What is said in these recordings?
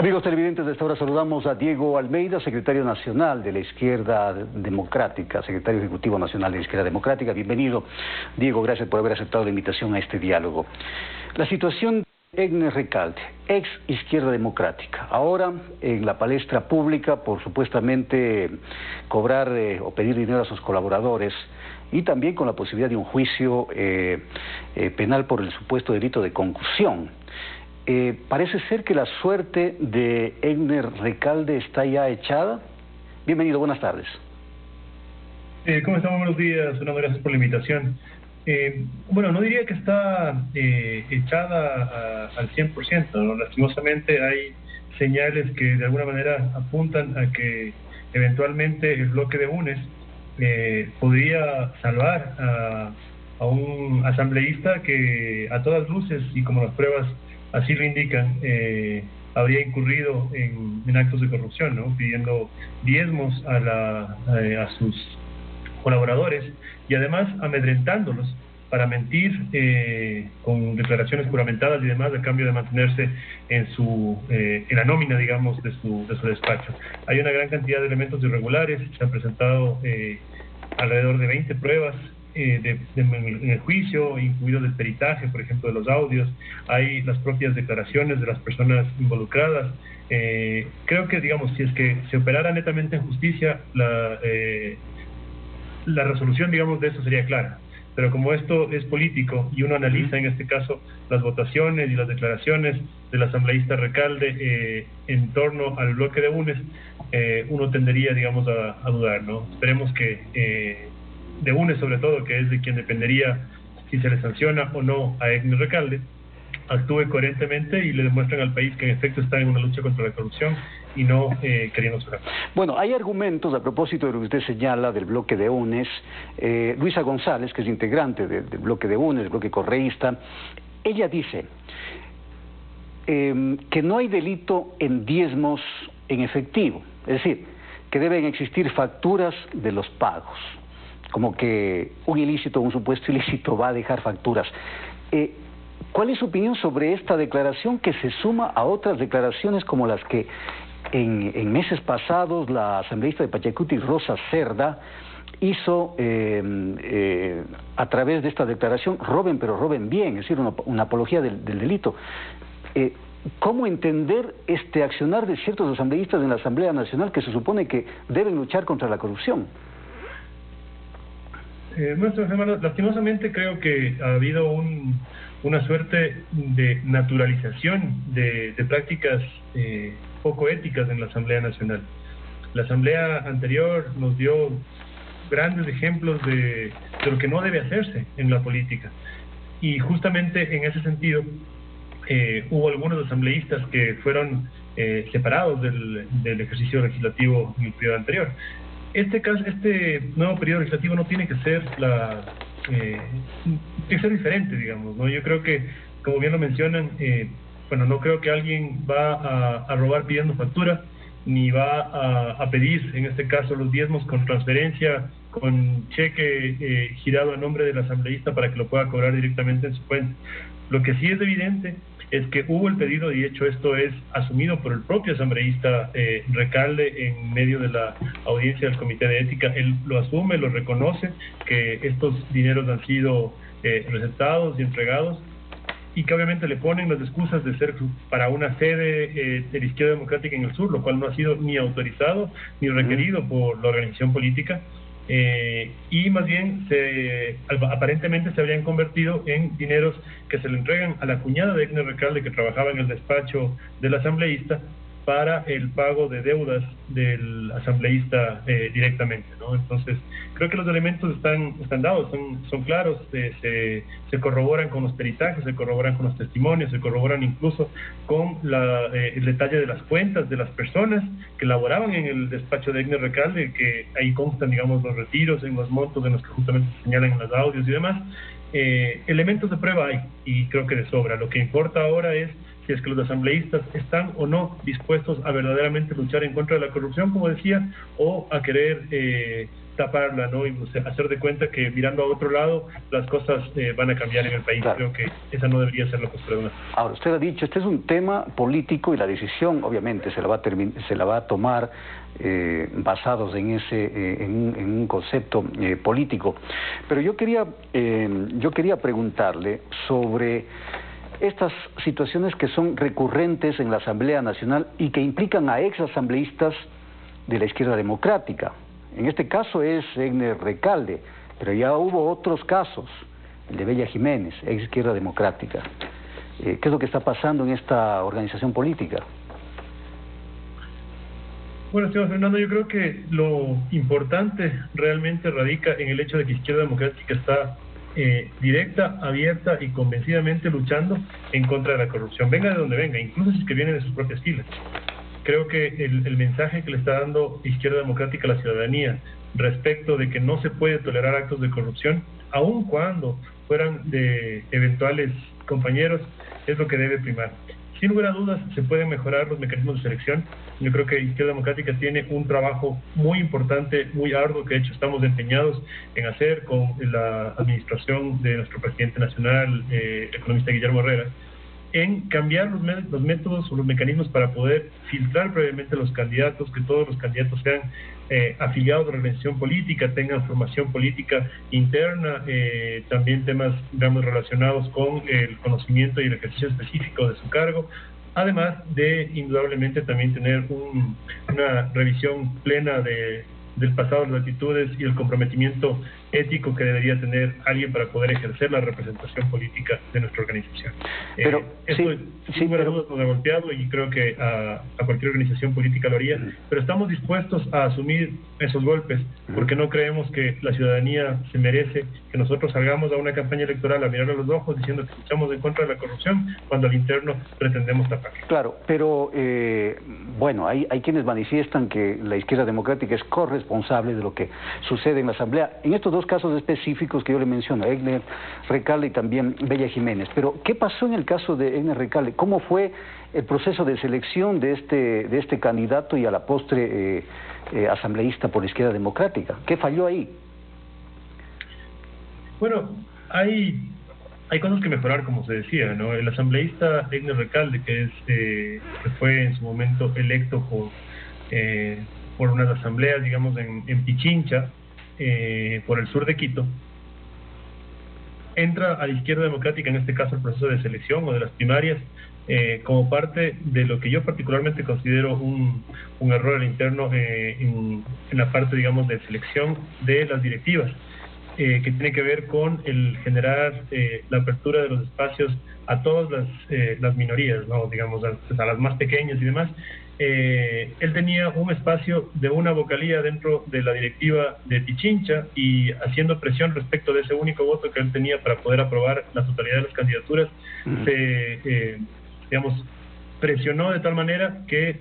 Amigos televidentes, de esta hora saludamos a Diego Almeida, secretario nacional de la Izquierda Democrática, secretario ejecutivo nacional de la Izquierda Democrática. Bienvenido, Diego, gracias por haber aceptado la invitación a este diálogo. La situación de Egner Recalde, ex Izquierda Democrática, ahora en la palestra pública por supuestamente cobrar o pedir dinero a sus colaboradores, y también con la posibilidad de un juicio penal por el supuesto delito de concusión. Parece ser que la suerte de Egner Recalde está ya echada. Bienvenido, buenas tardes. ¿Cómo estamos? Buenos días, Fernando, gracias por la invitación. Bueno, no diría que está echada al 100%, ¿no? Lastimosamente hay señales que de alguna manera apuntan a que eventualmente el bloque de UNES podría salvar a un asambleísta que a todas luces y como las pruebas así lo indican, habría incurrido en actos de corrupción, ¿no? Pidiendo diezmos a sus colaboradores y además amedrentándolos para mentir con declaraciones juramentadas y demás a cambio de mantenerse en la nómina, digamos, de su despacho. Hay una gran cantidad de elementos irregulares, se han presentado alrededor de 20 pruebas en el juicio, incluido del peritaje, por ejemplo, de los audios. Hay las propias declaraciones de las personas involucradas. Creo que, digamos, si es que se operara netamente en justicia, la resolución, digamos, de eso sería clara. Pero como esto es político y uno analiza en este caso las votaciones y las declaraciones del asambleísta Recalde en torno al bloque de UNES, uno tendería, digamos, a dudar, ¿no? Esperemos que de UNES, sobre todo, que es de quien dependería si se le sanciona o no a Egner Recalde, actúe coherentemente y le demuestren al país que en efecto está en una lucha contra la corrupción y no queriendo cerrar. Bueno, hay argumentos a propósito de lo que usted señala del bloque de UNES. Luisa González, que es integrante del bloque de UNES, del bloque correísta, ella dice que no hay delito en diezmos en efectivo, es decir, que deben existir facturas de los pagos, como que un ilícito, un supuesto ilícito va a dejar facturas. ¿Cuál es su opinión sobre esta declaración que se suma a otras declaraciones como las que en meses pasados la asambleísta de Pachacuti, Rosa Cerda, hizo a través de esta declaración? Roben, pero roben bien, es decir, una apología del delito. ¿Cómo entender este accionar de ciertos asambleístas en la Asamblea Nacional que se supone que deben luchar contra la corrupción? Nuestros hermanos, lastimosamente creo que ha habido una suerte de naturalización de prácticas poco éticas en la Asamblea Nacional. La Asamblea anterior nos dio grandes ejemplos de lo que no debe hacerse en la política. Y justamente en ese sentido hubo algunos asambleístas que fueron separados del ejercicio legislativo en el periodo anterior. Este nuevo periodo legislativo no tiene que ser tiene que ser diferente, digamos, ¿no? Yo creo que, como bien lo mencionan, bueno, no creo que alguien va a robar pidiendo factura, ni va a pedir, en este caso, los diezmos con transferencia, con cheque girado a nombre del asambleísta para que lo pueda cobrar directamente en su cuenta. Lo que sí es evidente es que hubo el pedido, y de hecho esto es asumido por el propio asambleísta Recalde en medio de la audiencia del Comité de Ética. Él lo asume, lo reconoce, que estos dineros han sido receptados y entregados, y que obviamente le ponen las excusas de ser para una sede de la Izquierda Democrática en el sur, lo cual no ha sido ni autorizado ni requerido por la organización política. Y más bien aparentemente se habrían convertido en dineros que se le entregan a la cuñada de Egner Recalde, que trabajaba en el despacho del asambleísta, para el pago de deudas del asambleísta directamente, ¿no? Entonces, creo que los elementos están dados, son claros, se corroboran con los peritajes, se corroboran con los testimonios, se corroboran incluso con el detalle de las cuentas de las personas que laboraban en el despacho de Egner Recalde, que ahí constan, digamos, los retiros en los montos en los que justamente se señalan en los audios y demás. Elementos de prueba hay, y creo que de sobra. Lo que importa ahora es si es que los asambleístas están o no dispuestos a verdaderamente luchar en contra de la corrupción, como decía, o a querer taparla, ¿no? Y hacer de cuenta que mirando a otro lado las cosas van a cambiar en el país. Claro. Creo que esa no debería ser la postura de una. Ahora, usted ha dicho, este es un tema político y la decisión obviamente se la va a tomar basados en un concepto político. Pero yo quería preguntarle sobre estas situaciones que son recurrentes en la Asamblea Nacional y que implican a exasambleístas de la izquierda democrática. En este caso es Egner Recalde, pero ya hubo otros casos, el de Bella Jiménez, ex izquierda democrática. ¿Qué es lo que está pasando en esta organización política? Bueno, señor Fernando, yo creo que lo importante realmente radica en el hecho de que Izquierda Democrática está directa, abierta y convencidamente luchando en contra de la corrupción, venga de donde venga, incluso si es que viene de sus propias filas. Creo que el mensaje que le está dando Izquierda Democrática a la ciudadanía respecto de que no se puede tolerar actos de corrupción, aun cuando fueran de eventuales compañeros, es lo que debe primar. Sin lugar a dudas, se pueden mejorar los mecanismos de selección. Yo creo que Izquierda Democrática tiene un trabajo muy importante, muy arduo, que de hecho estamos empeñados en hacer con la administración de nuestro presidente nacional, economista Guillermo Herrera, en cambiar los métodos o los mecanismos para poder filtrar previamente los candidatos, que todos los candidatos sean afiliados a la organización política, tengan formación política interna, también temas, digamos, relacionados con el conocimiento y el ejercicio específico de su cargo, además de indudablemente también tener una revisión plena del pasado, las actitudes y el comprometimiento ético que debería tener alguien para poder ejercer la representación política de nuestra organización. Pero esto sin lugar a dudas nos ha golpeado y creo que a cualquier organización política lo haría, pero estamos dispuestos a asumir esos golpes porque no creemos que la ciudadanía se merece que nosotros salgamos a una campaña electoral a mirar a los ojos diciendo que luchamos en contra de la corrupción cuando al interno pretendemos tapar. Claro, pero bueno, hay quienes manifiestan que la Izquierda Democrática es corresponsable de lo que sucede en la Asamblea. En estos dos casos específicos que yo le menciono, Egner Recalde y también Bella Jiménez. Pero, ¿qué pasó en el caso de Egner Recalde? ¿Cómo fue el proceso de selección de este candidato y a la postre asambleísta por la Izquierda Democrática? ¿Qué falló ahí? Bueno, hay cosas que mejorar, como se decía, ¿no? El asambleísta Egner Recalde, que fue en su momento electo por unas asambleas, digamos, en Pichincha, por el sur de Quito, entra a la Izquierda Democrática, en este caso el proceso de selección o de las primarias, como parte de lo que yo particularmente considero un error al interno en la parte, digamos, de selección de las directivas, que tiene que ver con el generar la apertura de los espacios a todas las minorías, ¿no? Digamos, a las más pequeñas y demás. Él tenía un espacio de una vocalía dentro de la directiva de Pichincha y haciendo presión respecto de ese único voto que él tenía para poder aprobar la totalidad de las candidaturas, digamos, presionó de tal manera que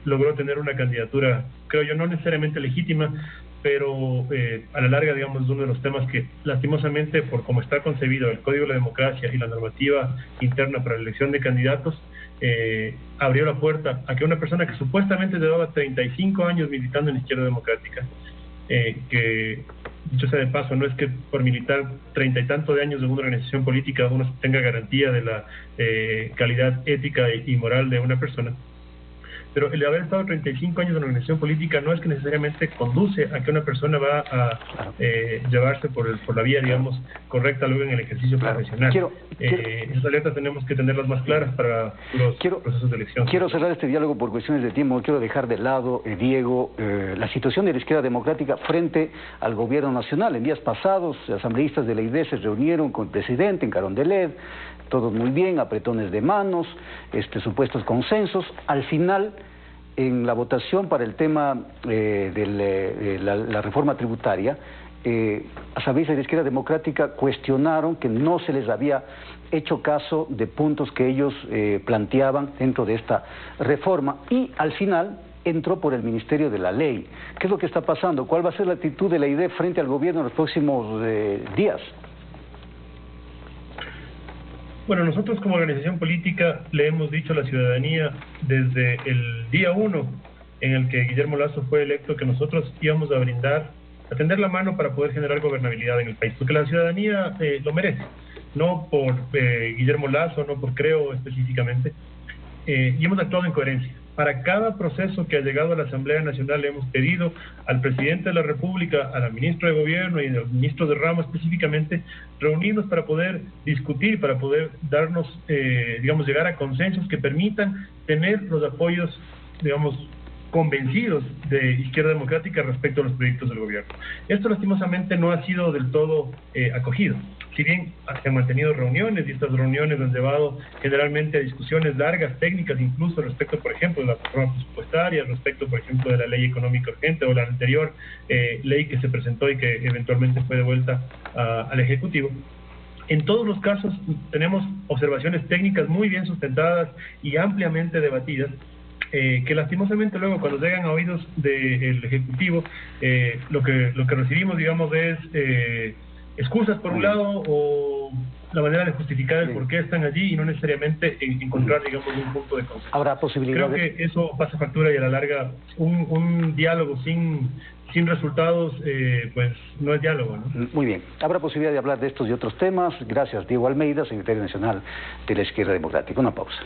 logró tener una candidatura, creo yo, no necesariamente legítima, pero a la larga, digamos, es uno de los temas que lastimosamente, por cómo está concebido el Código de la Democracia y la normativa interna para la elección de candidatos, abrió la puerta a que una persona que supuestamente llevaba 35 años militando en la Izquierda Democrática, que dicho sea de paso, no es que por militar 30 y tantos de años en una organización política uno tenga garantía de la calidad ética y moral de una persona, pero el haber estado 35 años en una organización política no es que necesariamente conduce a que una persona va a llevarse por la vía, digamos, correcta luego en el ejercicio profesional. Esas alertas tenemos que tenerlas más claras para los procesos de elección. Quiero cerrar este diálogo por cuestiones de tiempo. Quiero dejar de lado, Diego, la situación de la Izquierda Democrática frente al gobierno nacional. En días pasados, asambleístas de la ID se reunieron con el presidente en Carondelet, todos muy bien, apretones de manos, supuestos consensos. Al final, en la votación para el tema de la reforma tributaria, asambleístas de la Izquierda Democrática cuestionaron que no se les había hecho caso de puntos que ellos planteaban dentro de esta reforma y al final entró por el Ministerio de la Ley. ¿Qué es lo que está pasando? ¿Cuál va a ser la actitud de la ID frente al gobierno en los próximos días? Bueno, nosotros como organización política le hemos dicho a la ciudadanía desde el día 1 en el que Guillermo Lasso fue electo que nosotros íbamos a tender la mano para poder generar gobernabilidad en el país, porque la ciudadanía lo merece, no por Guillermo Lasso, no por Creo específicamente, y hemos actuado en coherencia. Para cada proceso que ha llegado a la Asamblea Nacional le hemos pedido al presidente de la República, a la ministra de Gobierno y a los ministros de ramo específicamente, reunirnos para poder discutir, para poder darnos, llegar a consensos que permitan tener los apoyos, convencidos de Izquierda Democrática respecto a los proyectos del gobierno. Esto lastimosamente no ha sido del todo acogido. Si bien se han mantenido reuniones y estas reuniones han llevado generalmente a discusiones largas, técnicas, incluso respecto, por ejemplo, de la reforma presupuestaria, respecto, por ejemplo, de la ley económica urgente o la anterior ley que se presentó y que eventualmente fue devuelta al Ejecutivo. En todos los casos tenemos observaciones técnicas muy bien sustentadas y ampliamente debatidas, que lastimosamente luego cuando llegan a oídos del Ejecutivo, lo que recibimos, es excusas por un lado o la manera de justificar el por qué están allí y no necesariamente encontrar, un punto de consenso. ¿Habrá posibilidad Creo que eso pasa factura y a la larga un diálogo sin resultados, pues no es diálogo, ¿no? Muy bien. Habrá posibilidad de hablar de estos y otros temas. Gracias, Diego Almeida, secretario nacional de la Izquierda Democrática. Una pausa.